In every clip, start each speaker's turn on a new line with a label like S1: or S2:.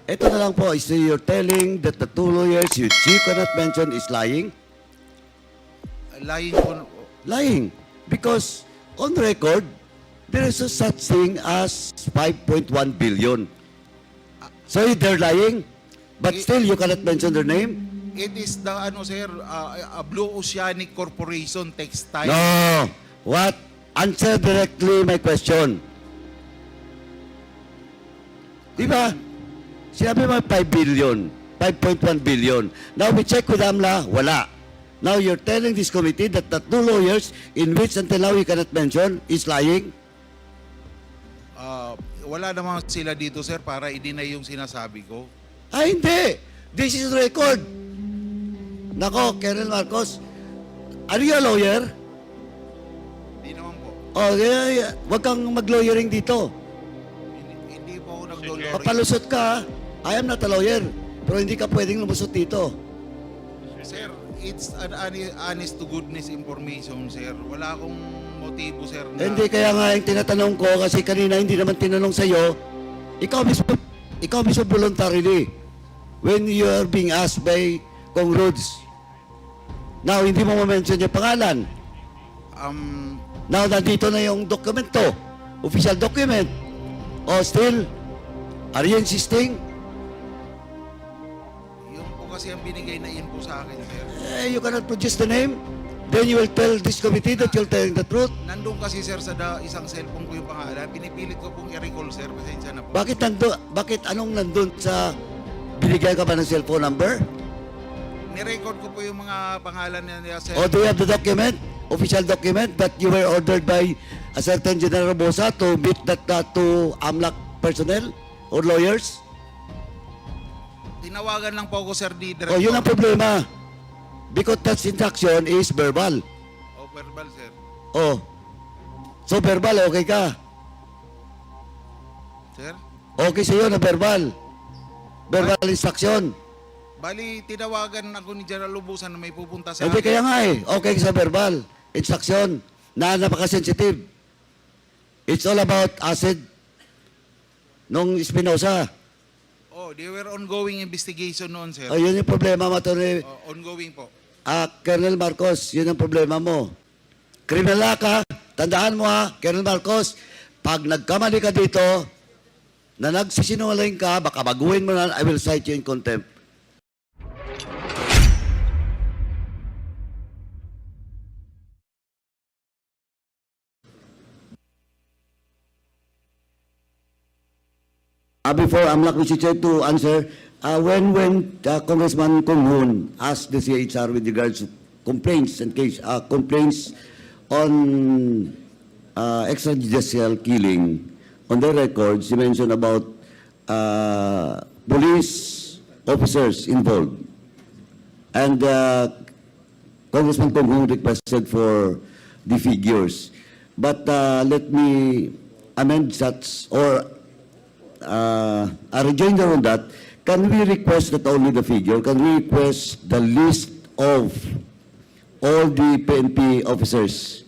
S1: Ito na lang po, so you're telling that the two lawyers you cannot mention is lying?
S2: Lying po.
S1: Lying. Because on record, there is a such thing as 5.1 billion. So they're lying, but still you cannot mention their name?
S2: It is the, sir, Blue Oceanic Corporation Textile.
S1: No. What? Answer directly my question. Diba? Sinabi mo 5 billion, 5.1 billion. Now we check with AMLA, wala. Now you're telling this committee that the two lawyers in which until now you cannot mention is lying?
S2: Wala naman sila dito, sir, para i-deny yung sinasabi ko.
S1: Ah, hindi. This is record. Nako, Colonel Marcos, are you a lawyer?
S2: Hindi naman po.
S1: Oh, yeah. Wag kang mag-lawyering dito.
S2: Hindi po ako nag-lawyer.
S1: Papalusot ka, I am not a lawyer. Pero hindi ka pwedeng lumusot dito.
S2: Sir, it's an honest to goodness information, sir. Wala akong motibo, sir. Na...
S1: Hindi, kaya nga yung tinatanong ko, kasi kanina hindi naman tinanong sa'yo, ikaw mismo voluntarily, when you are being asked by Kong Rhodes. Now, hindi mo ma-mention yung pangalan. Now, nandito na yung dokumento, official document. O still, are you insisting?
S2: Yung po kasi ang binigay na info sa akin, sir.
S1: You cannot produce the name? Then you will tell this committee that you're telling the truth?
S2: Nandun kasi, sir, sa isang cellphone ko yung pangalan. Pinipilit ko pong i-recall, sir. Pasensya na po.
S1: Bakit anong nandun sa binigay ka ba ng cellphone number?
S2: Ni-record ko po yung mga pangalan niya, sir.
S1: Or do you have the document, official document, that you were ordered by a certain General Bosa to meet that to AMLAC personnel or lawyers?
S2: Tinawagan lang po ako, sir, di
S1: O, yun ang problema. Because that instruction is verbal.
S2: O, verbal, sir.
S1: Oh. So, verbal, okay ka?
S2: Sir?
S1: Okay sa'yo na verbal. Verbal instruction.
S2: Bali, tinawagan ako ni General Lubusan na may pupunta sa
S1: Hindi kaya nga eh. Okay sa verbal. Instruction. Na napaka-sensitive. It's all about acid nung Espinosa.
S2: Oh, they were ongoing investigation noon, sir.
S1: O, yun yung problema mo, Tony.
S2: Ongoing po.
S1: Colonel Marcos, yun ang problema mo. Kriminal ka, tandaan mo Colonel Marcos, pag nagkamali ka dito, na nagsisinungaling ka, baka baguhin mo na, I will cite you in contempt. Before AMLAC, Mr. Chair, to answer, when Congressman Kong Hoon asked the CHR with regards to complaints and complaints on extrajudicial killing, on the records, he mentioned about police officers involved. And Congressman Kong Hoon requested for the figures. But let me amend that, or a rejoinder on that. Can we request not only the figure, can we request the list of all the PNP officers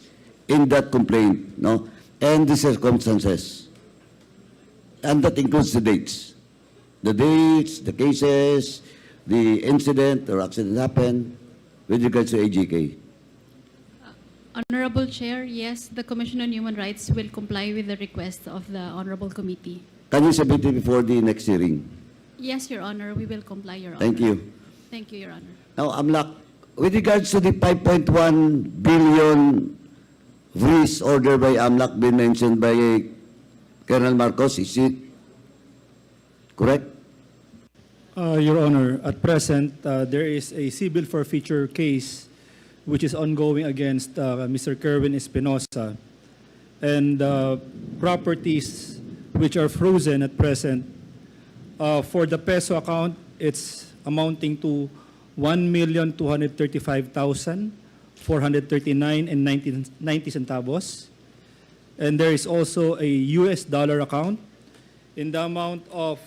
S1: in that complaint, no? And the circumstances. And that includes the dates. The dates, the cases, the incident or accident happened with regards to AGK.
S3: Honorable Chair, yes, the Commission on Human Rights will comply with the request of the Honorable Committee.
S1: Can you submit it before the next hearing?
S3: Yes, Your Honor, we will comply, Your Honor.
S1: Thank you.
S3: Thank you, Your Honor.
S1: Now, AMLAC, with regards to the 5.1 billion freeze order by AMLAC been mentioned by Colonel Marcos, is it correct?
S4: Your Honor, at present, there is a civil forfeiture case which is ongoing against Mr. Kerwin Espinosa, and properties which are frozen at present. For the peso account, it's amounting to 1,235,439 and 90 centavos. And there is also a US dollar account in the amount of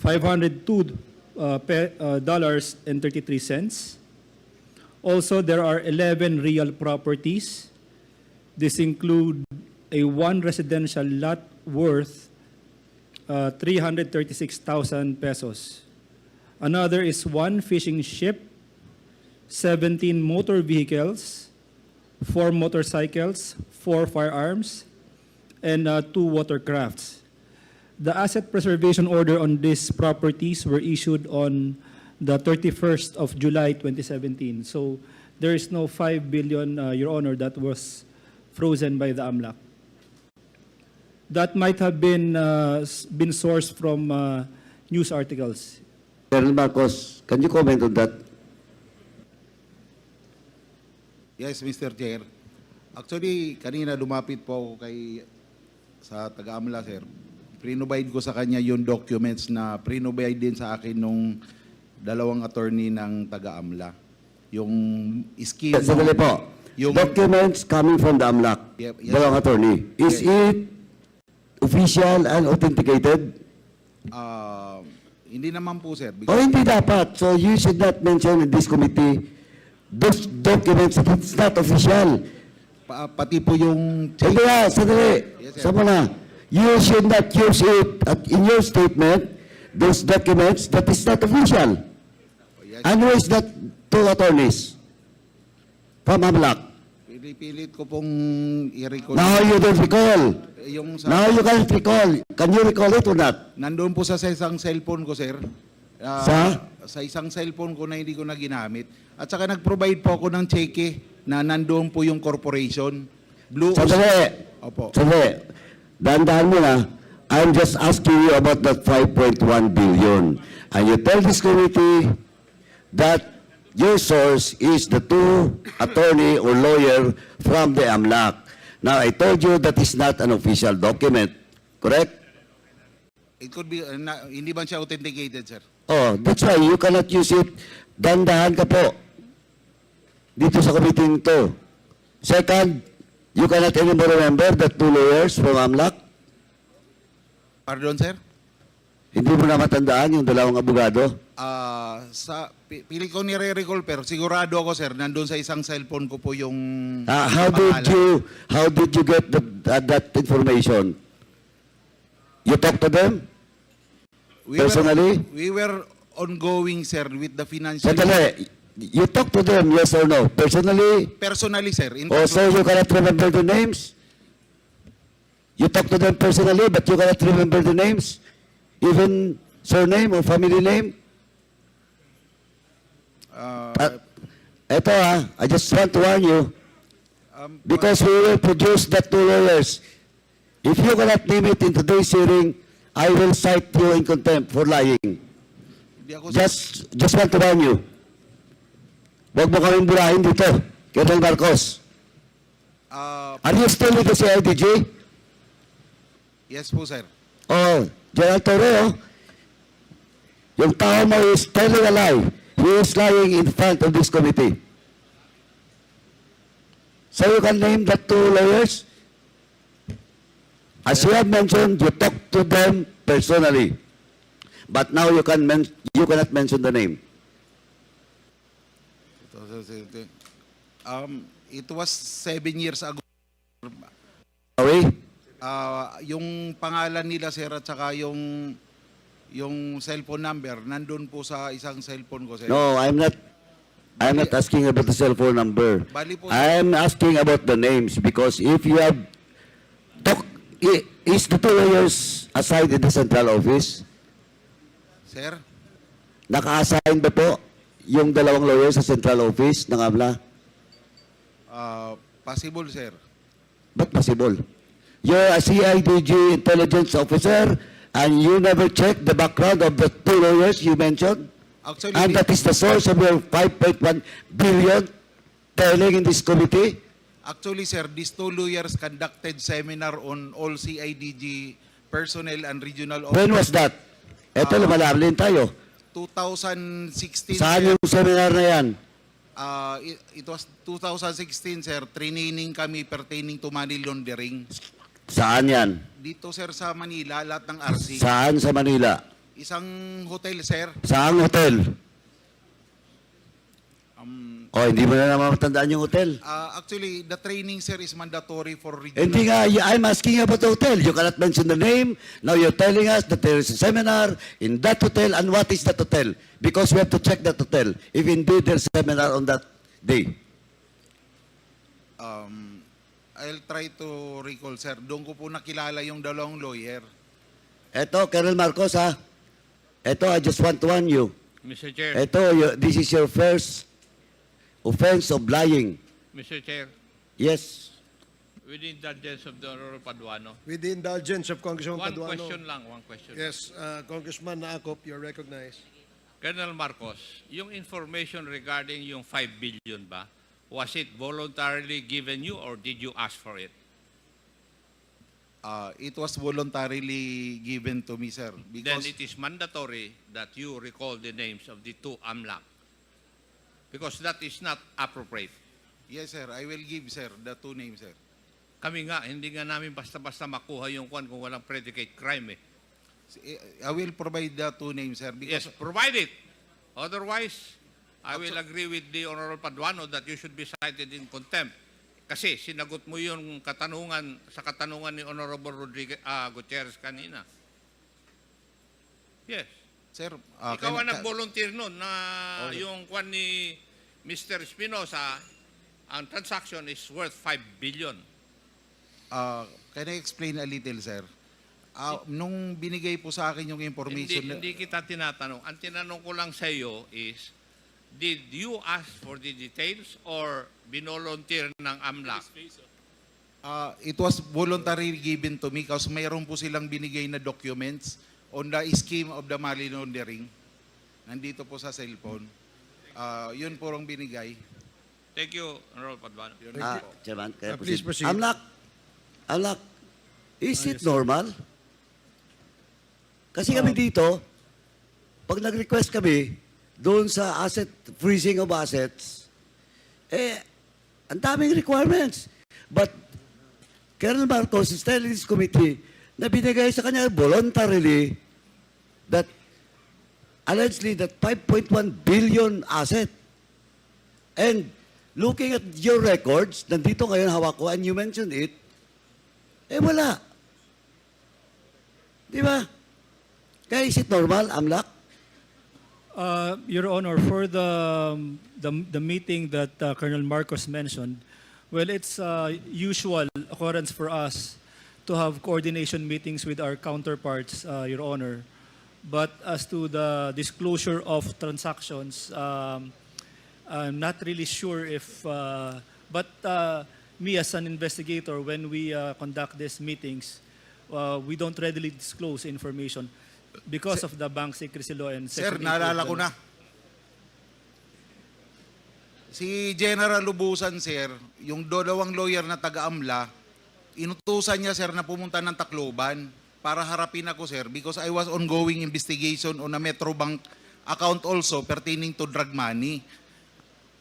S4: $502.33. Also, there are 11 real properties. This include a one residential lot worth 336,000 pesos. Another is 1 fishing ship, 17 motor vehicles, 4 motorcycles, 4 firearms, and 2 watercrafts. The asset preservation order on these properties were issued on the 31st of July 2017. So there is no 5 billion, Your Honor, that was frozen by the AMLAC. That might have been sourced from news articles.
S1: Colonel Marcos, can you comment on that?
S2: Yes, Mr. Chair. Actually, kanina lumapit po ako sa taga-AMLA, sir. Pre-provide ko sa kanya yung documents na pre-provide din sa akin nung dalawang attorney ng taga-AMLA. Yung scheme.
S1: Sandali po.
S2: Yung-
S1: Documents coming from the AMLAC,
S2: Yep, yes.
S1: dalawang attorney. Is it official and authenticated?
S2: Hindi naman po, sir.
S1: O hindi dapat. So you should not mention in this committee those documents if it's not official.
S2: Pati po yung
S1: Hindi nga, sandali.
S2: Yes, sir.
S1: Sama na. You should not use it in your statement, those documents that is not official.
S2: Yes,
S1: And who is that two attorneys from AMLAC?
S2: Pilit ko pong i-recall.
S1: Now you don't recall.
S2: Yung sa,
S1: Now you can't recall. Can you recall it or not?
S2: nandoon po sa isang cellphone ko, sir.
S1: Sa?
S2: Sa isang cellphone ko na hindi ko na ginamit. At saka nag-provide po ako ng cheque na nandoon po yung corporation. Blue
S1: Sandali.
S2: Opo.
S1: Sandali. Dahan-dahan mo na. I'm just asking you about that 5.1 billion. And you tell this committee that your source is the two attorney or lawyer from the AMLAC. Now, I told you that is not an official document. Correct?
S2: It could be, hindi ba siya authenticated, sir?
S1: Oh, that's why you cannot use it. Dahan-dahan ka po. Dito sa committee to. Second, you cannot anymore remember the two lawyers from AMLAC?
S2: Pardon, sir?
S1: Hindi mo na matandaan yung dalawang abogado?
S2: Pili ko nire-recall, pero sigurado ako, sir, nandun sa isang cellphone ko po yung
S1: How did you get that information? You talk to them? Personally?
S2: We were ongoing, sir, with the financial...
S1: Sandali. You talk to them, yes or no? Personally?
S2: Personally, sir. In
S1: Oh,
S2: terms
S1: so
S2: of-
S1: you cannot remember the names? You talk to them personally, but you cannot remember the names? Even surname or family name? Eto I just want to warn you, because we will produce the two lawyers. If you cannot name it in today's hearing, I will cite you in contempt for lying.
S2: Hindi ako,
S1: Just want to warn you. Huwag mo kaming burahin dito, Colonel Marcos. Are you still with the CIDG?
S2: yes po, sir.
S1: Oh, General Torre, yung tao mo is telling a lie. He is lying in front of this committee. So you can name the two lawyers? As you have mentioned, you talk to them personally. But now you cannot mention the name.
S2: It was 7 years ago.
S1: Sorry?
S2: Yung pangalan nila, sir, at saka yung cellphone number, nandun po sa isang cellphone ko, sir.
S1: No, I'm not asking about the cell phone number.
S2: Bali po,
S1: I'm asking about the names because if you have is the two lawyers assigned in the central office?
S2: sir,
S1: Naka-assign ba po yung dalawang lawyers sa central office ng AMLA?
S2: possible, sir.
S1: But possible. You're a CIDG intelligence officer and you never checked the background of the two lawyers you mentioned?
S2: Actually,
S1: And that is the source of your 5.1 billion telling in this committee?
S2: Actually, sir, these two lawyers conducted seminar on all CIDG personnel and regional
S1: When
S2: officers.
S1: was that? Ito, lumalalim tayo.
S2: 2016,
S1: Saan
S2: sir.
S1: yung seminar na yan?
S2: It was 2016, sir. Training kami pertaining to money laundering.
S1: Saan yan?
S2: Dito, sir, sa Manila, lahat ng RC.
S1: Saan sa Manila?
S2: Isang hotel, sir.
S1: Saan hotel? O, hindi mo na naman matandaan yung hotel.
S2: Actually, the training, sir, is mandatory for regional.
S1: Hindi nga, I'm asking about the hotel. You cannot mention the name. Now you're telling us that there is a seminar in that hotel. And what is that hotel? Because we have to check that hotel. If indeed there's a seminar on that day.
S2: I'll try to recall, sir. Doon ko po nakilala yung dalawang lawyer.
S1: Eto, Colonel Marcos, ha? Eto, I just want to warn you.
S5: Mr. Chair,
S1: Eto, this is your first offense of lying.
S5: Mr. Chair,
S1: Yes.
S5: with the indulgence of the Honorable Paduano,
S6: With the indulgence of Congressman
S5: one
S6: Paduano.
S5: question lang, one question.
S6: Yes, Congressman Naakop, you're recognized.
S5: Colonel Marcos, yung information regarding yung 5 billion ba, was it voluntarily given you or did you ask for it?
S2: It was voluntarily given to me, sir.
S5: Then
S2: Because
S5: it is mandatory that you recall the names of the 2 AMLAC. Because that is not appropriate.
S2: yes, sir, I will give, sir, the 2 names, sir.
S5: Kami nga, hindi nga namin basta-basta makuha yung kwan kung walang predicate crime eh.
S2: I will provide the 2 names, sir,
S5: Yes,
S2: because
S5: provide it. Otherwise, I will agree with the Honorable Paduano that you should be cited in contempt. Kasi sinagot mo yung katanungan sa katanungan ni Honorable Rodriguez Gutierrez kanina. Yes.
S2: sir,
S5: Ikaw ang nag-volunteer nun na yung kwan ni Mr. Espinosa, ang transaction is worth 5 billion.
S2: can I explain a little, sir? Nung binigay po sa akin yung information,
S5: Hindi kita tinatanong. Ang tinanong ko lang sa iyo is, did you ask for the details or binolunteer ng AMLAC?
S2: it was voluntarily given to me because mayroon po silang binigay na documents on the scheme of the money laundering. Nandito po sa cellphone. Yun po ang binigay.
S5: Thank you, Honorable Paduano.
S1: Chairman, can I
S6: Please proceed.
S1: Amlak, is it normal? Kasi kami dito, pag nag-request kami, doon sa asset, freezing of assets, ang daming requirements. But Colonel Marcos is telling this committee na binigay sa kanya voluntarily that allegedly that 5.1 billion asset. And looking at your records, nandito ngayon hawak ko, and you mentioned it, wala. Di ba? Kaya is it normal, Amlak?
S4: Your Honor, for the meeting that Colonel Marcos mentioned, well, it's usual occurrence for us to have coordination meetings with our counterparts, Your Honor. But as to the disclosure of transactions, I'm not really sure if, but me as an investigator, when we conduct these meetings, we don't readily disclose information because of the bank secrecy law and
S2: Sir,
S4: Section 8
S2: naalala
S4: of
S2: ko
S4: the-
S2: na. Si General Lubusan, sir, yung dalawang lawyer na taga-AMLA, inutusan niya, sir, na pumunta ng Tacloban para harapin ako, sir, because I was ongoing investigation on a Metrobank account also pertaining to drug money.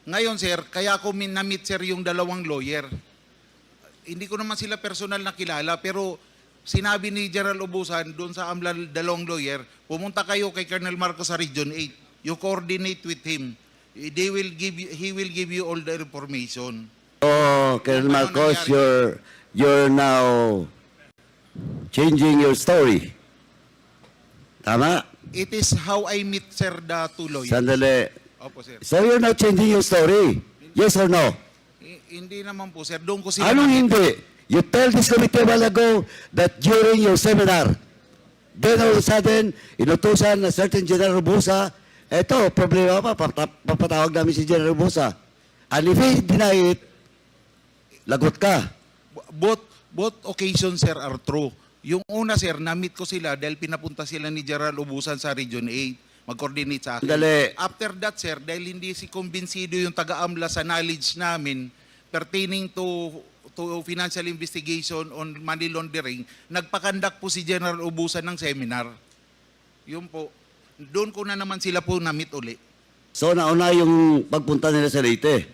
S2: Ngayon, sir, kaya ako na-meet, sir, yung dalawang lawyer. Hindi ko naman sila personal na kilala, pero sinabi ni General Lubusan doon sa AMLA dalawang lawyer, pumunta kayo kay Colonel Marcos sa Region 8. You coordinate with him. He will give you all the information.
S1: Oh, Colonel
S2: Ano
S1: Marcos,
S2: nangyari?
S1: you're now changing your story. Tama?
S2: It is how I meet, sir, the two lawyers.
S1: Sandali.
S2: Opo, sir.
S1: So you're now changing your story? Yes or no?
S2: Hindi naman po, sir. Doon ko sila
S1: Anong
S2: na-meet.
S1: hindi? You tell this committee a while ago that during your seminar, then all of a sudden, inutusan na certain General Busa, eto, problema pa, papatawag namin si General Busa. And if he deny it, lagot ka.
S2: Both occasions, sir, are true. Yung una, sir, na-meet ko sila dahil pinapunta sila ni General Ubusan sa Region 8. Mag-coordinate sa akin.
S1: Dali.
S2: After that, sir, dahil hindi si kumbinsido yung taga-AMLA sa knowledge namin pertaining to financial investigation on money laundering, nagpakandak po si General Ubusan ng seminar. Yun po. Doon ko na naman sila po na-meet uli.
S1: So nauna yung pagpunta nila sa Leyte.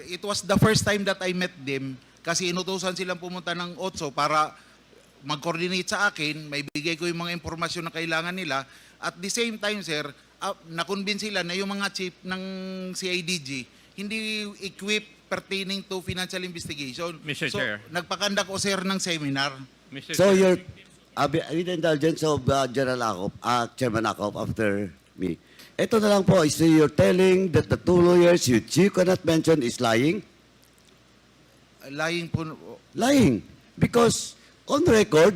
S2: It was the first time that I met them kasi inutusan silang pumunta ng OTSO para mag-coordinate sa akin, may bigay ko yung mga impormasyon na kailangan nila. At the same time, sir, na-convince sila na yung mga chief ng CIDG hindi equipped pertaining to financial investigation.
S5: Mr.
S2: So,
S5: Chair.
S2: nagpakandak ko, sir, ng seminar.
S5: Mr.
S1: So
S5: Chair.
S1: you're, with the indulgence of General Acop, Chairman Acop after me. Ito na lang po, so you're telling that the two lawyers you cannot mention is lying?
S2: Lying po.
S1: Lying. Because on record,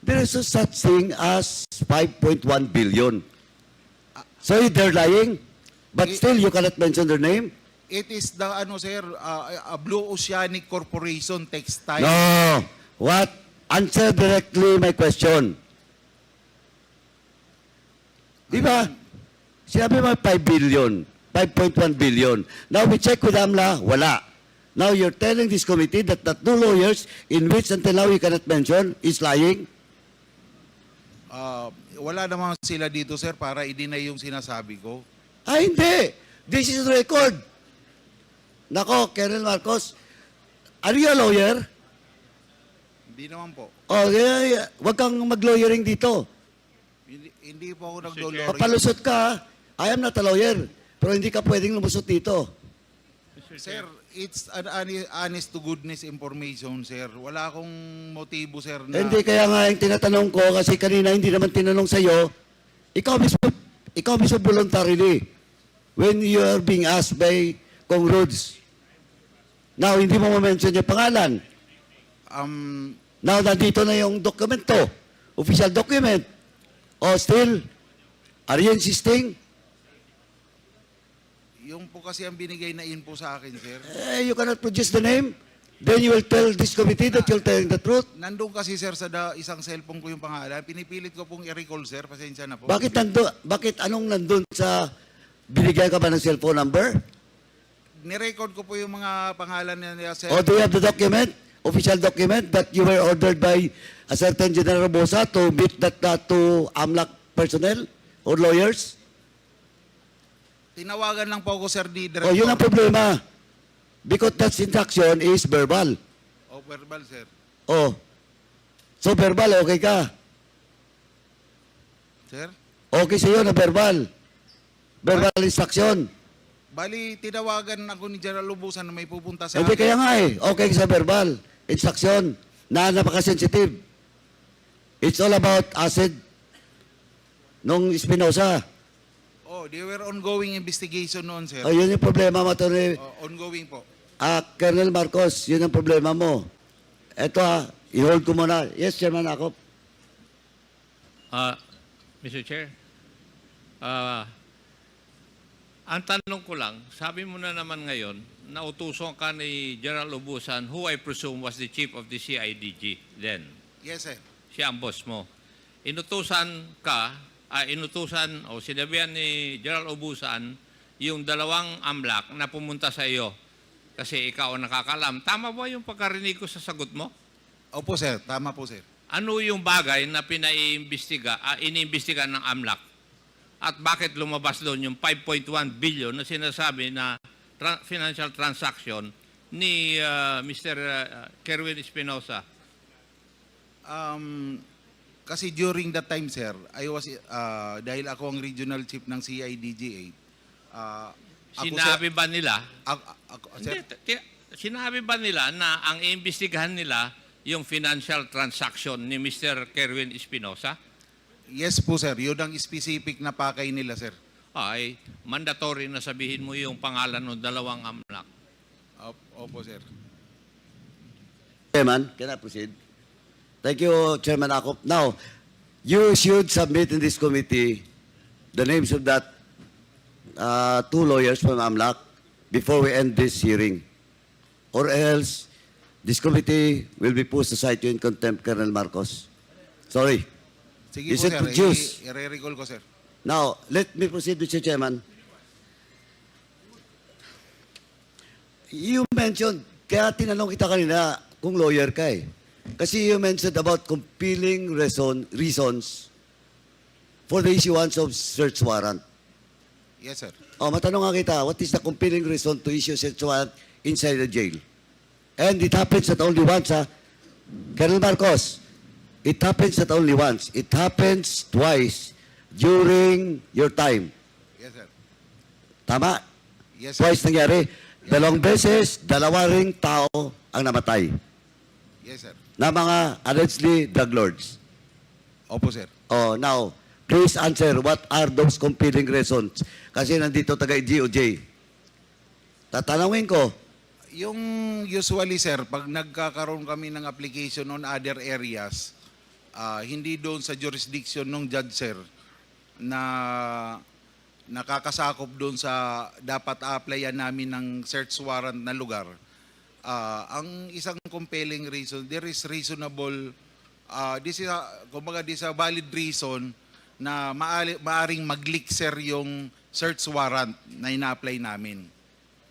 S1: there is no such thing as 5.1 billion. So they're lying, but still you cannot mention their name?
S2: It is the, sir, a Blue Oceanic Corporation Textile.
S1: No. What? Answer directly my question. Di ba? Sinabi mo 5 billion, 5.1 billion. Now we check with AMLA, wala. Now you're telling this committee that the two lawyers in which until now you cannot mention is lying?
S2: Wala naman sila dito, sir, para i-deny yung sinasabi ko.
S1: Ah, hindi. This is record. Nako, Colonel Marcos, are you a lawyer?
S2: Hindi naman po.
S1: Oh, wag kang mag-lawyering dito.
S2: Hindi po ako
S5: Mr.
S2: nagdolori.
S1: Papalusot ka, I am not a lawyer. Pero hindi ka pwedeng lumusot dito.
S2: Sir, it's an honest to goodness information, sir. Wala akong motibo, sir, na...
S1: Hindi, kaya nga yung tinatanong ko, kasi kanina hindi naman tinanong sa'yo, ikaw mismo voluntarily, when you are being asked by Kong Rhodes. Now, hindi mo ma-mention yung pangalan. Now, nandito na yung dokumento, official document. O still, are you insisting?
S2: Yung po kasi ang binigay na info sa akin, sir.
S1: You cannot produce the name? Then you will tell this committee that you're telling the truth?
S2: Nandun kasi, sir, sa isang cellphone ko yung pangalan. Pinipilit ko pong i-recall, sir. Pasensya na po.
S1: Bakit anong nandun sa, binigyan ka ba ng cellphone number?
S2: Nirecord ko po yung mga pangalan niya, sir.
S1: Or do you have the document, official document, that you were ordered by a certain General Bosa to meet that to AMLAC personnel or lawyers?
S2: Tinawagan lang po ako, sir, ni Director.
S1: O, yun ang problema. Because that instruction is verbal.
S2: Verbal, sir.
S1: Oh. So, verbal, okay ka?
S2: Sir?
S1: Okay sa'yo na verbal. Verbal instruction.
S2: Bali, tinawagan ako ni General Lubusan na may pupunta sa
S1: Hindi kaya nga eh. Okay sa verbal. Instruction. Na napaka-sensitive. It's all about acid nung Espinosa.
S2: Oh, they were ongoing investigation noon, sir.
S1: O, yun yung problema mo, Tony.
S2: Ongoing po.
S1: Colonel Marcos, yun ang problema mo. Eto i-hold ko muna. Yes, Chairman Acop.
S5: Mr. Chair, ang tanong ko lang, sabi mo na naman ngayon, nautusan ka ni General Ubusan, who I presume was the chief of the CIDG then.
S2: Yes, sir.
S5: Siya ang boss mo. Inutusan o sinabihan ni General Ubusan yung dalawang AMLAC na pumunta sa iyo kasi ikaw ang nakakalam. Tama ba yung pagkarinig ko sa sagot mo?
S2: Opo, sir. Tama po, sir.
S5: Ano yung bagay na iniimbestiga ng AMLAC? At bakit lumabas doon yung 5.1 billion na sinasabi na financial transaction ni Mr. Kerwin Espinosa?
S2: Kasi during that time, sir, I was, dahil ako ang regional chief ng CIDG 8,
S5: Sinabi ba nila?
S2: sir,
S5: Sinabi ba nila na ang iimbestigahan nila yung financial transaction ni Mr. Kerwin Espinosa?
S2: yes po, sir. Yun ang specific na pakay nila, sir.
S5: Ay, mandatory na sabihin mo yung pangalan ng dalawang AMLAC.
S2: Opo, sir.
S1: Chairman, can I proceed? Thank you, Chairman Acop. Now, you should submit in this committee the names of that two lawyers from AMLAC before we end this hearing. Or else, this committee will be pushed aside to in contempt, Colonel Marcos. Sorry.
S2: Sige
S1: You
S2: po,
S1: should
S2: sir.
S1: produce.
S2: I-recall ko, sir.
S1: Now, let me proceed, Mr. Chairman. You mentioned, kaya tinanong kita kanina kung lawyer ka eh. Kasi you mentioned about compelling reasons for the issuance of search warrant.
S2: Yes, sir.
S1: O, matanong nga kita, what is the compelling reason to issue search warrant inside the jail? And it happens not only once, ha? Colonel Marcos, it happens not only once. It happens twice. during your time.
S2: Yes, sir.
S1: Tama?
S2: Yes, sir.
S1: Twice nangyari. Dalawang beses, dalawa ring tao ang namatay
S2: Yes, sir.
S1: na mga allegedly drug lords.
S2: Opo, sir.
S1: Oh, now, please answer what are those compelling reasons? Kasi nandito taga-GOJ. Tatanungin ko,
S2: Yung usually, sir, pag nagkakaroon kami ng application on other areas, hindi doon sa jurisdiction ng judge, sir, na nakakasakop doon sa dapat applyan namin ng search warrant na lugar. Ang isang compelling reason, there is reasonable, this is a valid reason na maaring mag-leak, sir, yung search warrant na ina-apply namin.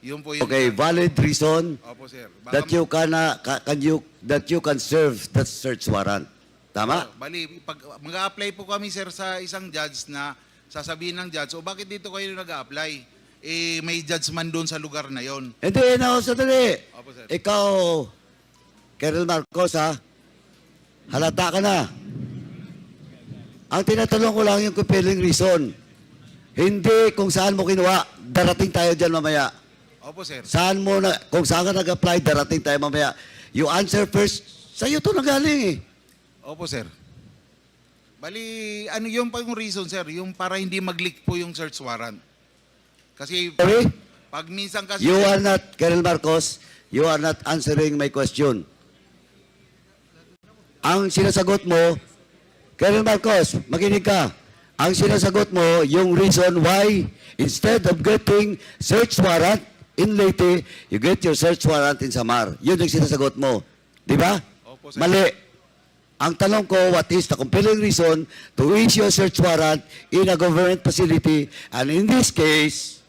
S2: Yun po yung...
S1: okay, valid reason
S2: Opo, sir.
S1: that you can serve that search warrant. Tama?
S2: Bali, pag mag-a-apply po kami, sir, sa isang judge na sasabihin ng judge, o bakit dito kayo nag-a-apply? Eh, may judge man doon sa lugar na yon.
S1: Hindi, sandali.
S2: Opo, sir.
S1: Ikaw, Colonel Marcos, ha? Halata ka na. Ang tinatanong ko lang yung compelling reason. Hindi kung saan mo kinuha. Darating tayo dyan mamaya.
S2: Opo, sir.
S1: Saan mo na, kung saan ka nag-apply, darating tayo mamaya. You answer first. Sa'yo to nagaling eh.
S2: Opo, sir. Bali, ano yung pa yung reason, sir? Yung para hindi mag-leak po yung search warrant. Kasi
S1: Sorry?
S2: pag minsan kasi...
S1: You
S2: sir,
S1: are not, Colonel Marcos, you are not answering my question. Ang sinasagot mo, Colonel Marcos, makinig ka. Ang sinasagot mo, yung reason why, instead of getting search warrant in Leyte, you get your search warrant in Samar. Yun yung sinasagot mo. Di ba?
S2: Opo, sir.
S1: Mali. Ang tanong ko, what is the compelling reason to issue a search warrant in a government facility, and in this case,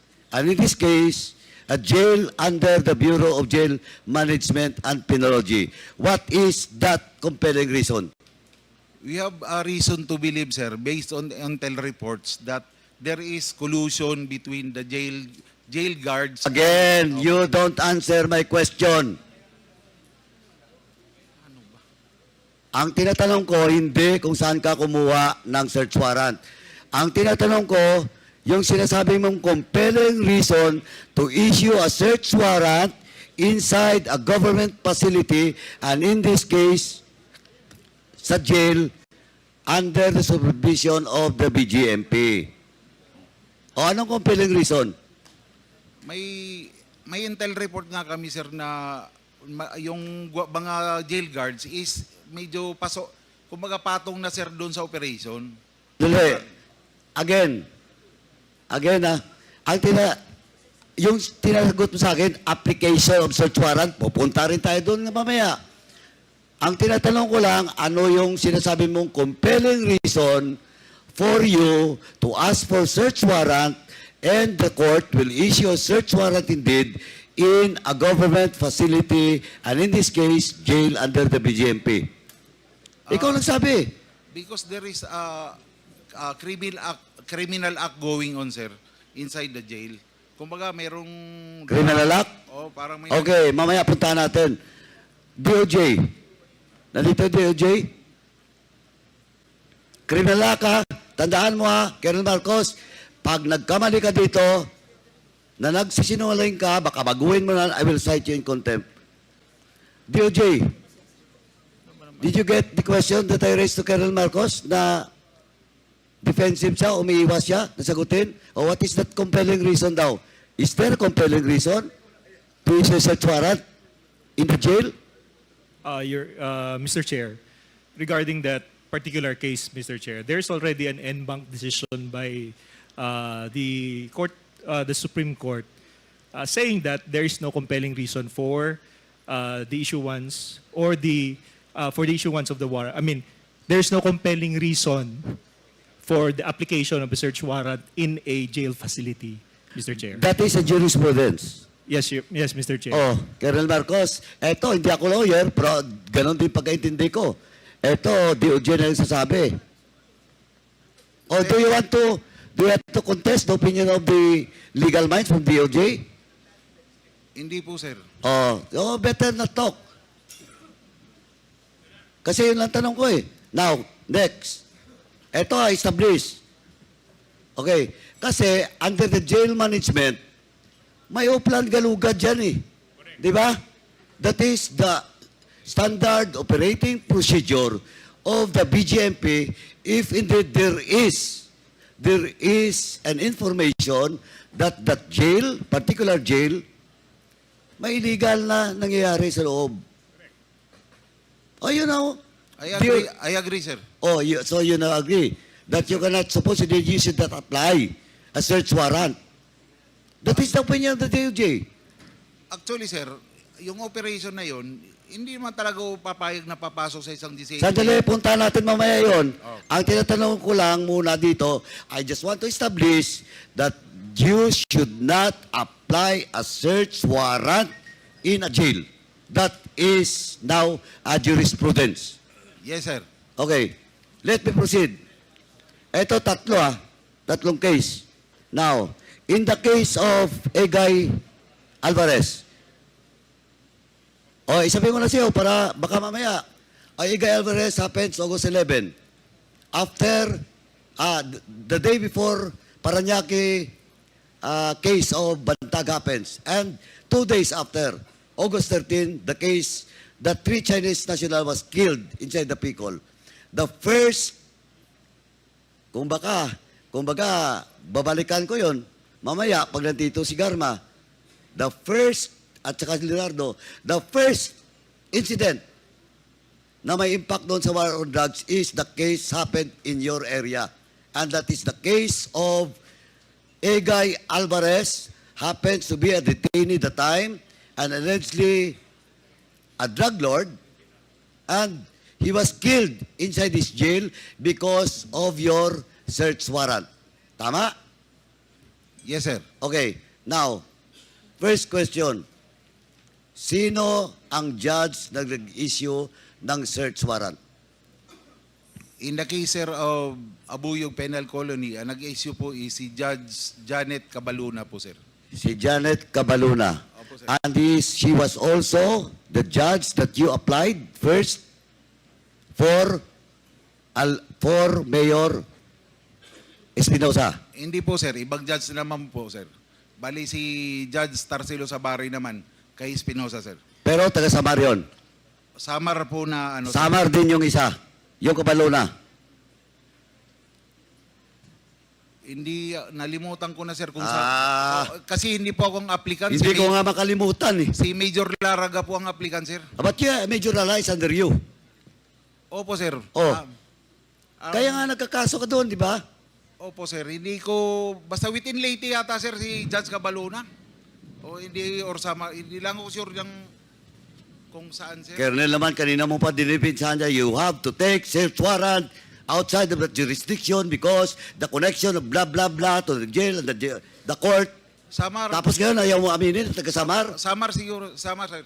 S1: a jail under the Bureau of Jail Management and Penology. What is that compelling reason?
S2: We have a reason to believe, sir, based on intel reports, that there is collusion between the jail guards.
S1: Again, you don't answer my question. Ang tinatanong ko, hindi kung saan ka kumuha ng search warrant. Ang tinatanong ko, yung sinasabi mong compelling reason to issue a search warrant inside a government facility, and in this case, sa jail, under the supervision of the BGMP. O anong compelling reason?
S2: May intel report nga kami, sir, na yung mga jail guards is medyo kumbaga patong na, sir, doon sa operation.
S1: Dali. Again yung tinasagot mo sa akin, application of search warrant, pupunta rin tayo doon na mamaya. Ang tinatanong ko lang, ano yung sinasabi mong compelling reason for you to ask for search warrant, and the court will issue a search warrant indeed in a government facility, and in this case, jail under the BGMP. Ikaw nagsabi.
S2: Because there is a criminal act going on, sir, inside the jail. Kumbaga, merong...
S1: Criminal act?
S2: Oh, parang may...
S1: Okay, mamaya punta natin. DOJ. Nandito DOJ? Criminal act ha? Tandaan mo ha, Colonel Marcos, pag nagkamali ka dito, na nagsisinungaling ka, baka baguhin mo na, I will cite you in contempt. DOJ, did you get the question that I raised to Colonel Marcos na defensive siya, umiiwas siya, nasagutin? O what is that compelling reason daw? Is there a compelling reason to issue a search warrant in the jail?
S7: Mr. Chair, regarding that particular case, Mr. Chair, there's already an en banc decision by the court, the Supreme Court, saying that there is no compelling reason for the issuance or for the issuance of the warrant. I mean, there's no compelling reason for the application of a search warrant in a jail facility, Mr. Chair.
S1: That is a jurisprudence.
S7: Yes, Mr. Chair.
S1: Oh, Colonel Marcos, eto, hindi ako lawyer, pero ganon din pagkaintindi ko. Eto, DOJ na yung sasabi. Oh, do you want to contest the opinion of the legal minds from DOJ?
S2: Hindi po, sir.
S1: Oh, better not talk. Kasi yun lang tanong ko eh. Now, next. Eto, establish. Okay. Kasi under the jail management, may uplan galugad dyan eh. Di ba? That is the standard operating procedure of the BGMP if indeed there is an information that that jail, particular jail, may illegal na nangyayari sa loob. Oh, you know.
S2: I agree, sir.
S1: Oh, so you now agree that you cannot supposedly use it that apply a search warrant. That is the opinion of the DOJ.
S2: Actually, sir, yung operation na yun, hindi naman talaga papayag na papasok sa isang disabled.
S1: Sandali, punta natin mamaya yon.
S2: Oh.
S1: Ang tinatanong ko lang muna dito, I just want to establish that you should not apply a search warrant in a jail. That is now a jurisprudence.
S2: Yes, sir.
S1: Okay, let me proceed. Ito tatlong case. Now, in the case of Egay Alvarez, isabihin ko na siya para baka mamaya. Egay Alvarez happens August 11. After, the day before Paranaque case of Bantag happens. And 2 days after, August 13, the case that 3 Chinese national was killed inside the Picol. The first, kung baga, babalikan ko yon mamaya pag nandito si Garma, the first, at saka si Leonardo, the first incident na may impact doon sa war on drugs is the case happened in your area. And that is the case of Egay Alvarez, happens to be a detainee at the time, and allegedly a drug lord, and he was killed inside this jail because of your search warrant. Tama?
S2: Yes, sir.
S1: Okay. Now, first question. Sino ang judge na nag-issue ng search warrant?
S2: In the case, sir, of Abuyog Penal Colony, ang nag-issue po is si Judge Janet Cabaluna po, sir.
S1: Si Janet Cabaluna.
S2: Opo, sir.
S1: And she was also the judge that you applied first for Mayor Espinosa.
S2: Hindi po, sir. Ibang judge naman po, sir. Bali si Judge Tarcelo Sabari naman kay Espinosa, sir.
S1: Pero taga-Samar yun.
S2: Samar po na ano, sir.
S1: Samar din yung isa. Yung Cabaluna.
S2: Hindi, nalimutan ko na, sir, kung kasi hindi po akong applicant.
S1: Hindi ko nga makalimutan eh.
S2: Si Major Laraga po ang applicant, sir.
S1: But yeah, Major Lala is under you.
S2: Opo, sir.
S1: Oh. Kaya nga nagkakaso ka doon, di ba?
S2: Opo, sir. Hindi ko, basta within Leyte yata, sir, si Judge Cabaluna. O hindi, or sama, hindi lang ako sure yung kung saan, sir.
S1: Colonel naman, kanina mo pa dinipinsahan niya, you have to take search warrant outside of the jurisdiction because the connection of blah, blah, blah to the jail and the court.
S2: Samar.
S1: Tapos ngayon, ayaw mo aminin, taga-Samar.
S2: Samar siguro, Samar, sir.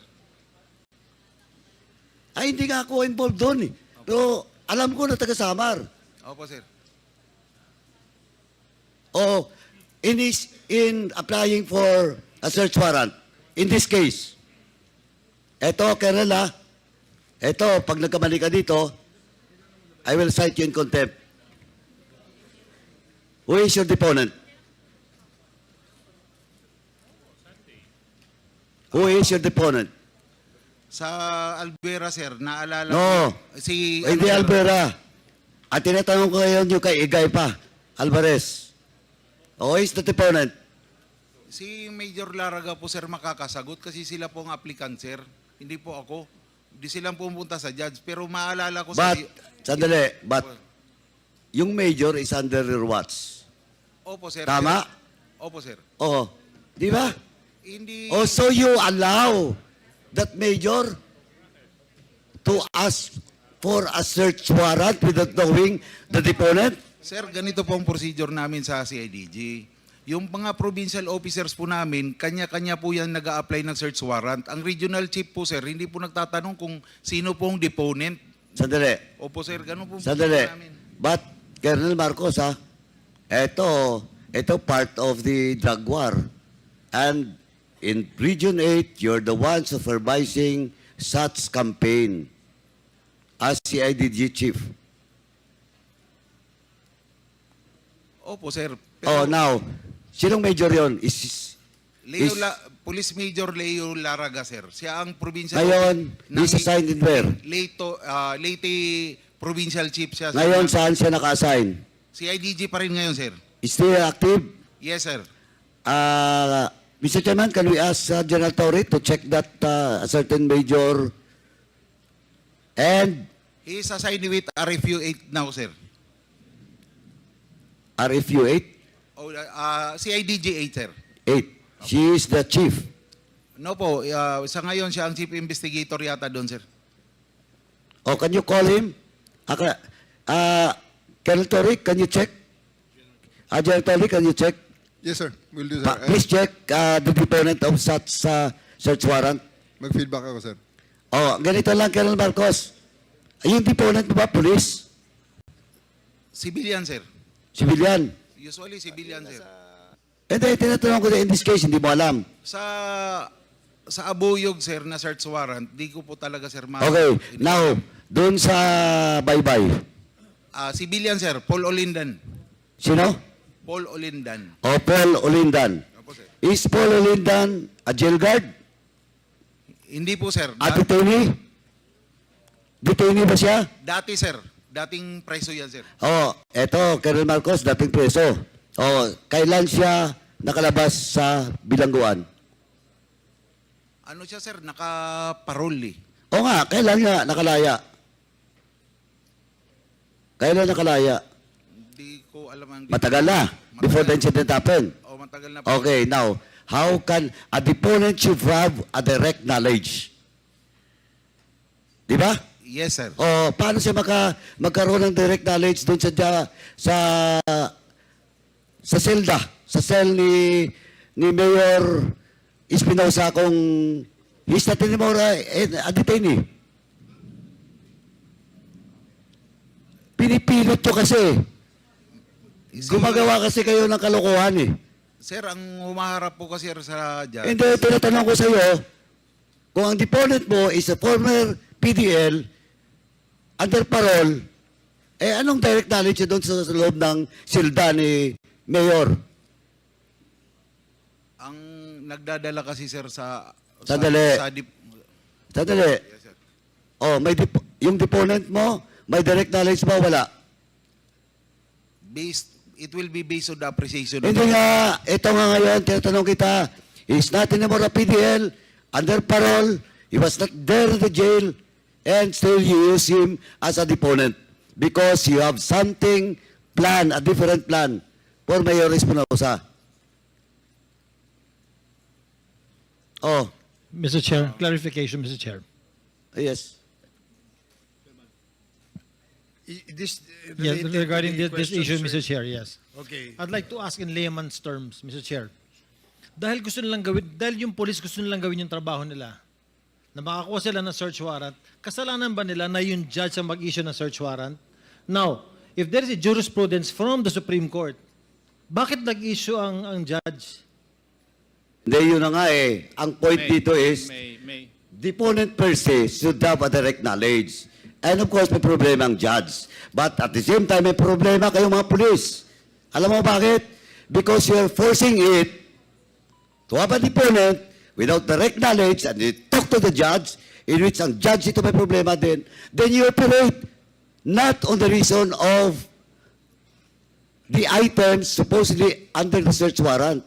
S1: Ay, hindi nga ako involved doon eh. Pero alam ko na taga-Samar.
S2: Opo, sir.
S1: O, in applying for a search warrant, in this case, eto, Colonel ha, eto, pag nagkamali ka dito, I will cite you in contempt. Who is your deponent? Who is your deponent?
S2: Sa Albuera, sir, naalala
S1: No.
S2: ko, si...
S1: Hindi
S2: sir?
S1: Alvera. At tinatanong ko ngayon yung kay Igay pa, Alvarez. Who is the deponent?
S2: Si Major Laraga po, sir, makakasagot kasi sila po ang applicant, sir. Hindi po ako. Hindi silang pumunta sa judge. Pero maalala ko
S1: But, sandali, but,
S2: Opo.
S1: yung major is under your watch.
S2: Opo, sir.
S1: Tama?
S2: Opo, sir.
S1: Oo. Di ba?
S2: Hindi...
S1: Oh, so you allow that major to ask for a search warrant without knowing the deponent?
S2: Sir, ganito po ang procedure namin sa CIDG. Yung mga provincial officers po namin, kanya-kanya po yan nag apply ng search warrant. Ang regional chief po, sir, hindi po nagtatanong kung sino po ang deponent.
S1: Sandali.
S2: Opo, sir, ganun po
S1: Sandali.
S2: namin.
S1: But, Colonel Marcos, ha, ito part of the drug war. And in Region 8, you're the one supervising such campaign as CIDG chief.
S2: Opo, sir.
S1: Oh, now, sinong major yon? Is
S2: Police Major Leo Laraga, sir. Siya ang provincial...
S1: ngayon, he's assigned in where?
S2: Leyte Provincial Chief siya. sir.
S1: Ngayon, saan siya naka-assign?
S2: Si IDG pa rin ngayon, sir.
S1: Is still active?
S2: Yes, sir.
S1: Mr. Chairman, can we ask General Torre to check that a certain major and
S2: He is assigned with RFU 8 now, sir.
S1: RFU 8?
S2: Oh, si IDG 8, sir.
S1: 8. She is the chief.
S2: No po, sa ngayon siya ang chief investigator yata doon, sir.
S1: Oh, can you call him? Colonel Torre, can you check? General Torre, can you check?
S6: Yes, sir. Will do, sir.
S1: Please check the deponent of such search warrant.
S6: Mag-feedback ako, sir.
S1: Oh, ganito lang, Colonel Marcos. Yung deponent mo ba, police?
S2: Civilian, sir.
S1: Civilian?
S2: Usually civilian, sir.
S1: Hindi, tinatanong ko in this case, hindi mo alam.
S2: Sa Abuyog, sir, na search warrant, di ko po talaga, sir,
S1: Okay, now, doon sa Baybay.
S2: Civilian, sir. Paul Olindan.
S1: Sino?
S2: Paul Olindan.
S1: O Paul Olindan.
S2: Opo, sir.
S1: Is Paul Olindan a jail guard?
S2: Hindi po, sir.
S1: A detainee? Detainee ba siya?
S2: Dati, sir. Dating preso yan, sir.
S1: Oh, eto, Colonel Marcos, dating preso. Oh, kailan siya nakalabas sa bilangguan?
S2: Ano siya, sir? Naka-parole.
S1: O nga, kailan nga nakalaya? Kailan nakalaya?
S2: Hindi ko alam ang...
S1: Matagal na, before the incident happened.
S2: Oh, matagal na po.
S1: Okay, now, how can a deponent should have a direct knowledge? Di ba?
S2: Yes, sir.
S1: O, paano siya magkaroon ng direct knowledge doon sa selda, sa cell ni Mayor Espinosa kung he's not anymore a detainee? Pinipilot ko kasi. Gumagawa kasi kayo ng kalokohan eh.
S2: Sir, ang humaharap po kasi sa judge.
S1: Hindi, tinatanong ko sa iyo, kung ang deponent mo is a former PDL, under parole, anong direct knowledge doon sa loob ng silda ni Mayor?
S2: Ang nagdadala kasi, sir,
S1: Sandali. Sandali.
S2: Yes, sir.
S1: Oh, yung deponent mo, may direct knowledge ba? Wala.
S2: It will be based on the appreciation.
S1: Hindi nga, ito nga ngayon, tinatanong kita, he's not anymore a PDL, under parole, he was not there in the jail, and still you use him as a deponent because you have something plan, a different plan for Mayor Espinosa. Oh,
S8: Mr. Chair, clarification, Mr. Chair.
S1: yes.
S6: This,
S8: Yes,
S6: related to
S8: regarding
S6: the
S8: this
S6: question,
S8: issue,
S6: sir.
S8: Mr. Chair, yes.
S6: Okay.
S8: I'd like to ask in layman's terms, Mr. Chair. Dahil gusto nilang gawin, dahil yung police gusto nilang gawin yung trabaho nila, na makakuha sila ng search warrant, kasalanan ba nila na yung judge ang mag-issue ng search warrant? Now, if there is a jurisprudence from the Supreme Court, bakit nag-issue ang judge?
S1: Hindi, yun na nga eh. Ang point dito is,
S5: May.
S1: deponent per se should have a direct knowledge. And of course, may problema ang judge. But at the same time, may problema kayong mga pulis. Alam mo bakit? Because you're forcing it to have a deponent without direct knowledge and you talk to the judge, in which ang judge ito may problema din, then you operate not on the reason of the items supposedly under the search warrant.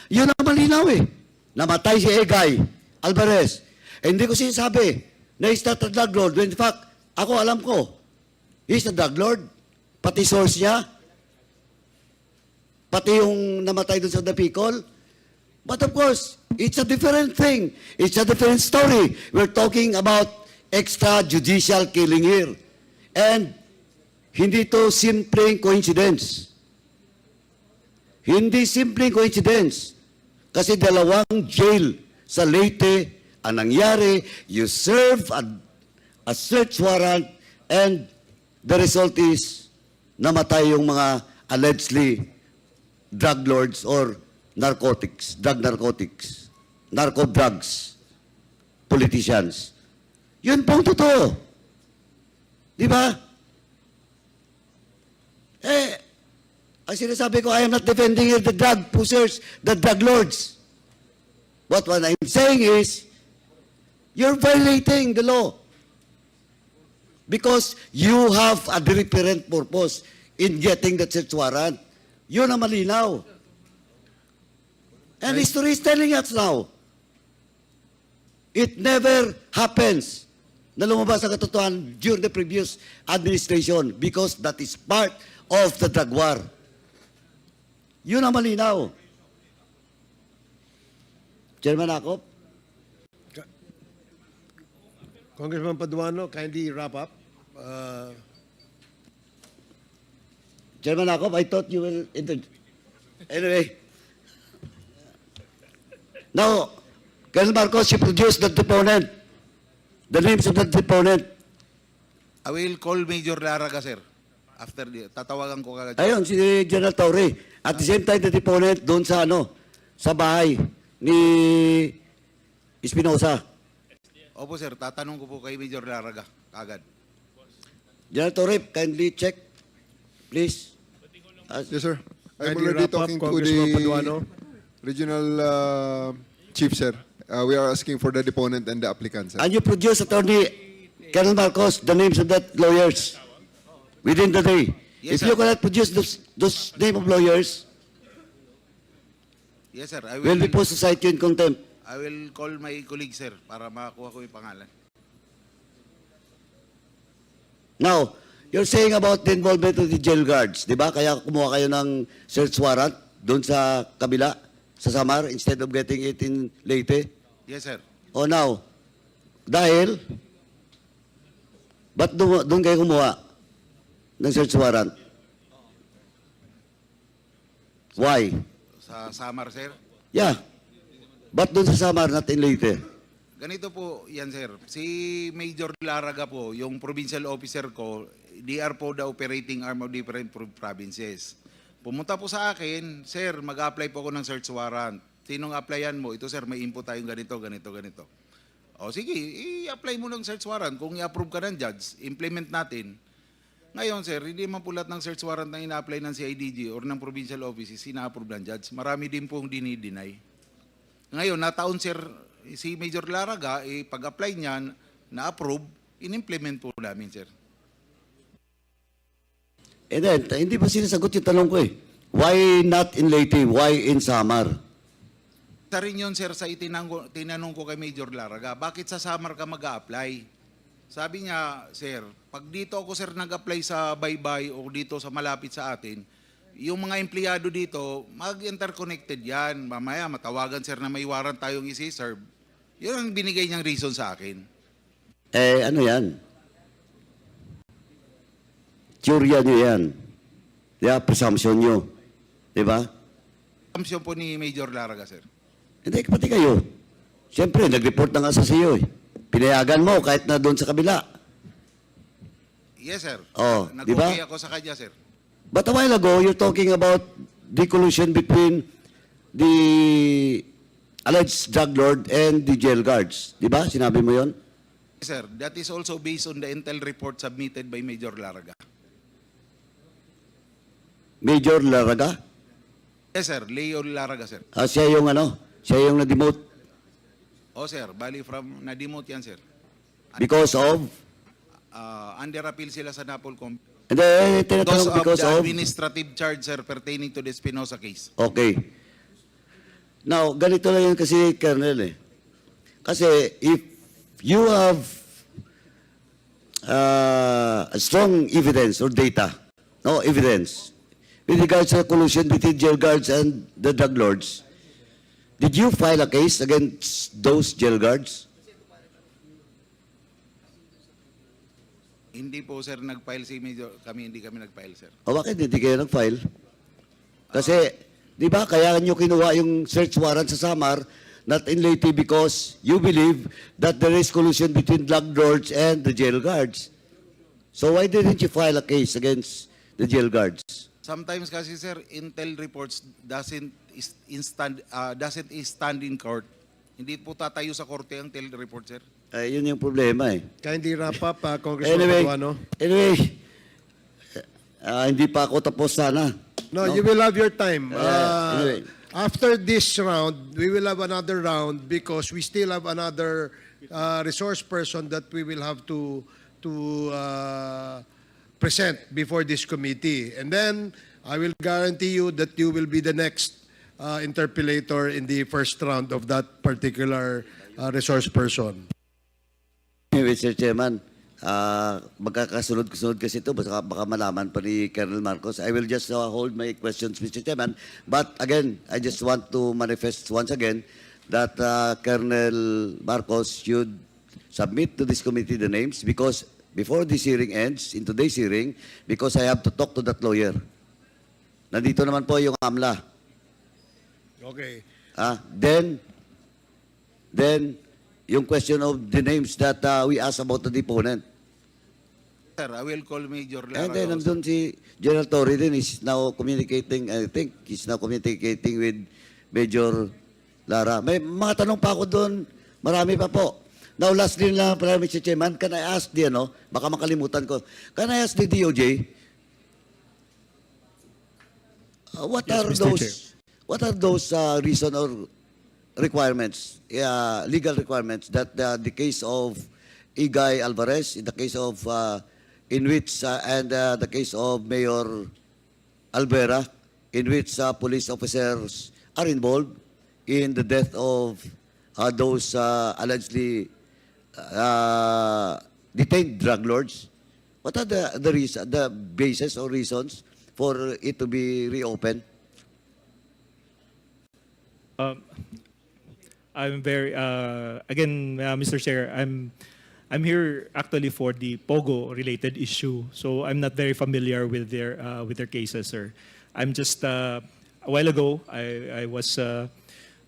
S1: Yun ang malinaw eh. Namatay si Egay Alvarez. Hindi ko sinasabi na he's not a drug lord. When in fact, ako alam ko, he's a drug lord. Pati source niya. Pati yung namatay doon sa Dapicol. But of course, it's a different thing. It's a different story. We're talking about extrajudicial killing here. And hindi to simpleng coincidence. Hindi simpleng coincidence. Kasi dalawang jail sa Leyte ang nangyari. You serve a search warrant and the result is namatay yung mga allegedly drug lords or narco drugs, politicians. Yun pong totoo. Di ba? Ang sinasabi ko, I am not defending the drug pushers, the drug lords. What I'm saying is, you're violating the law. Because you have a different purpose in getting the search warrant. Yun ang malinaw. And history is telling us now, it never happens na lumabas ang katotohanan during the previous administration because that is part of the drug war. Yun ang malinaw. Chairman Akop?
S9: Congressman Paduano, kindly wrap up.
S1: Chairman Akop, I thought you will... Anyway. Now, Colonel Marcos, you produced the deponent. The names of the deponent.
S2: I will call Major Laraga, sir. After tatawagan ko kagad.
S1: Ayun, si General Torre. At the same time, the deponent doon sa sa bahay ni Espinosa.
S2: Opo, sir. Tatanong ko po kay Major Laraga kagad.
S1: General Torre, kindly check, please.
S6: Yes, sir. I'm
S9: Kindly
S6: already
S9: wrap up,
S6: talking to
S9: Congressman
S6: the
S9: Paduano.
S6: regional chief, sir. We are asking for the deponent and the applicant, sir.
S1: And you produce, Attorney Colonel Marcos, the names of that lawyers within the day.
S2: Yes,
S1: If you
S2: sir.
S1: cannot produce those name of lawyers,
S2: Yes, sir. I
S1: we'll be posed to cite you in contempt.
S2: I will call my colleague, sir, para makakuha ko yung pangalan.
S1: Now, you're saying about the involvement of the jail guards, di ba? Kaya kumuha kayo ng search warrant doon sa kabila, sa Samar, instead of getting it in Leyte.
S2: Yes, sir.
S1: O now, dahil, ba't doon kayo kumuha ng search warrant? Why?
S2: Sa Samar, sir.
S1: Yeah. Ba't doon sa Samar, not in Leyte?
S2: Ganito po yan, sir. Si Major Laraga po, yung provincial officer ko, they are po the operating arm of different provinces. Pumunta po sa akin, sir, mag-apply po ako ng search warrant. Sinong applyan mo? Ito, sir, may input tayong ganito, ganito, ganito. O sige, i-apply mo ng search warrant. Kung i-approve ka ng judge, implement natin. Ngayon, sir, hindi man po lahat ng search warrant na ina-apply ng CIDG or ng provincial offices, ina-approve ng judge. Marami din pong dinideny. Ngayon, nataon, sir, si Major Laraga, pag-apply niyan, na-approve, in-implement po namin, sir.
S1: And then, hindi pa sinasagot yung tanong ko eh. Why not in Leyte? Why in Samar?
S2: Isa rin yun, sir, sa tinanong ko kay Major Laraga, bakit sa Samar ka mag-a-apply? Sabi niya, sir, pag dito ako, sir, nag-apply sa Baybay o dito sa malapit sa atin, yung mga empleyado dito, mag-interconnected yan. Mamaya, matawagan, sir, na may warrant tayong isi-serve. Yun ang binigay niyang reason sa akin.
S1: Eh, ano yan? Teorya nyo yan. Yeah, presumption nyo. Diba?
S2: Assumption po ni Major Laraga, sir.
S1: Hindi, pati kayo. Siyempre, nag-report na nga sa iyo eh. Pinayagan mo kahit na doon sa kabila.
S2: Yes, sir.
S1: Oh, di ba?
S2: Nag-okay ako sa kanya, sir.
S1: But a while ago, you're talking about the collusion between the alleged drug lord and the jail guards. Di ba? Sinabi mo yon?
S2: Sir, that is also based on the intel report submitted by Major Laraga.
S1: Major Laraga?
S2: Yes, sir. Leo Laraga, sir.
S1: Siya yung siya yung na-demote
S2: Oh, sir. Bali from na-demote yan, sir.
S1: because of?
S2: Under appeal sila sa NAPOLCOM.
S1: Hindi, tinatanong because
S2: the
S1: of?
S2: administrative charge, sir, pertaining to the Espinosa case.
S1: Okay. Now, ganito lang yan kasi, Colonel eh. Kasi if you have strong evidence or data, no evidence, with regards to the collusion between jail guards and the drug lords, did you file a case against those jail guards?
S2: Hindi po, sir, nag-file si Major. Hindi kami nag-file, sir.
S1: O bakit hindi kayo nag-file? Kasi, di ba, kaya nyo kinuha yung search warrant sa Samar, not in Leyte because you believe that there is collusion between drug lords and the jail guards. So why didn't you file a case against the jail guards?
S2: Sometimes kasi, sir, intel reports doesn't stand in court. Hindi po tatayo sa korte ang intel report, sir.
S1: Ay, yun yung problema eh.
S9: Kindly wrap up, Congressman Paduano.
S1: Anyway, hindi pa ako tapos sana.
S9: No, you will have your time.
S1: Anyway.
S9: After this round, we will have another round because we still have another resource person that we will have to present before this committee. And then I will guarantee you that you will be the next interpellator in the first round of that particular resource person.
S1: Mr. Chairman, magkakasunod-sunod kasi ito, baka malaman pa ni Colonel Marcos. I will just hold my questions, Mr. Chairman. But again, I just want to manifest once again that Colonel Marcos should submit to this committee the names because before this hearing ends, in today's hearing, because I have to talk to that lawyer. Nandito naman po yung AMLA.
S9: Okay.
S1: Then, yung question of the names that we asked about the deponent.
S2: Sir, I will call Major Lara.
S1: And then,
S2: also.
S1: nandun si General Torre din is now communicating, I think, he's now communicating with Major Lara. May mga tanong pa ako doon, marami pa po. Now, lastly lang, Mr. Chairman, can I ask the, baka makalimutan ko, can I ask the DOJ, what
S7: Yes,
S1: are
S7: Mr.
S1: those,
S7: Chair.
S1: what are those reason or requirements, legal requirements that the case of Igay Alvarez, in the case of Inwits and the case of Mayor Alvera, in which police officers are involved in the death of those allegedly detained drug lords. What are the basis or reasons for it to be reopened?
S7: I'm very again, Mr. Chair. I'm here actually for the Pogo related issue, so I'm not very familiar with their cases, sir. I'm just a while ago I was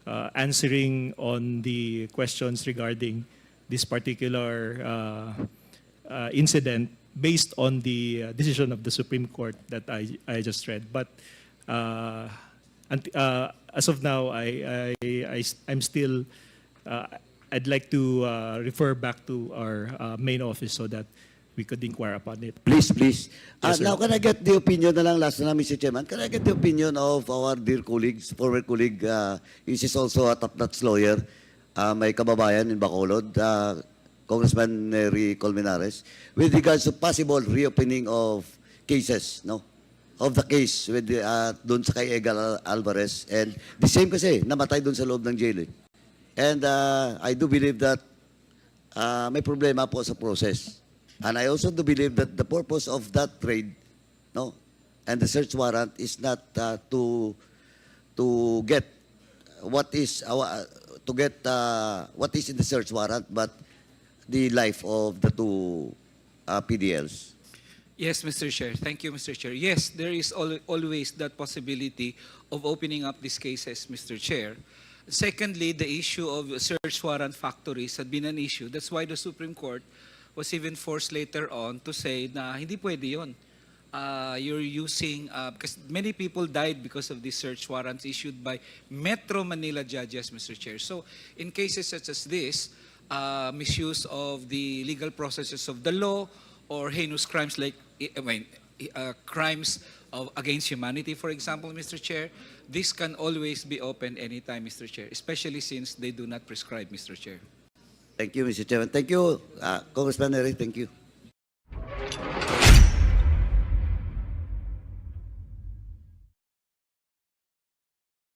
S7: answering on the questions regarding this particular incident based on the decision of the Supreme Court that I just read, but. As of now, I'm still. I'd like to refer back to our main office so that we could inquire upon it.
S1: Please, please.
S7: Yes, sir.
S1: Now, can I get the opinion na lang, last na, Mr. Chairman? Can I get the opinion of our dear colleagues, former colleague, he is also a top-notch lawyer, may kababayan in Bacolod, Congressman Nery Colmenares, with regards to possible reopening of cases, no? Of the case with doon sa kay Egal Alvarez. And the same kasi, namatay doon sa loob ng jail. And I do believe that may problema po sa process. And I also do believe that the purpose of that trade, no, and the search warrant is not to get what is what is in the search warrant, but the life of the two PDLs.
S10: Yes, Mr. Chair. Thank you, Mr. Chair. Yes, there is always that possibility of opening up these cases, Mr. Chair. Secondly, the issue of search warrant factories had been an issue. That's why the Supreme Court was even forced later on to say na hindi pwede yun. You're using, because many people died because of these search warrants issued by Metro Manila judges, Mr. Chair. So in cases such as this, misuse of the legal processes of the law or heinous crimes like crimes against humanity, for example, Mr. Chair, this can always be opened anytime, Mr. Chair, especially since they do not prescribe, Mr. Chair.
S1: Thank you, Mr. Chairman. Thank you, Congressman Nery. Thank you.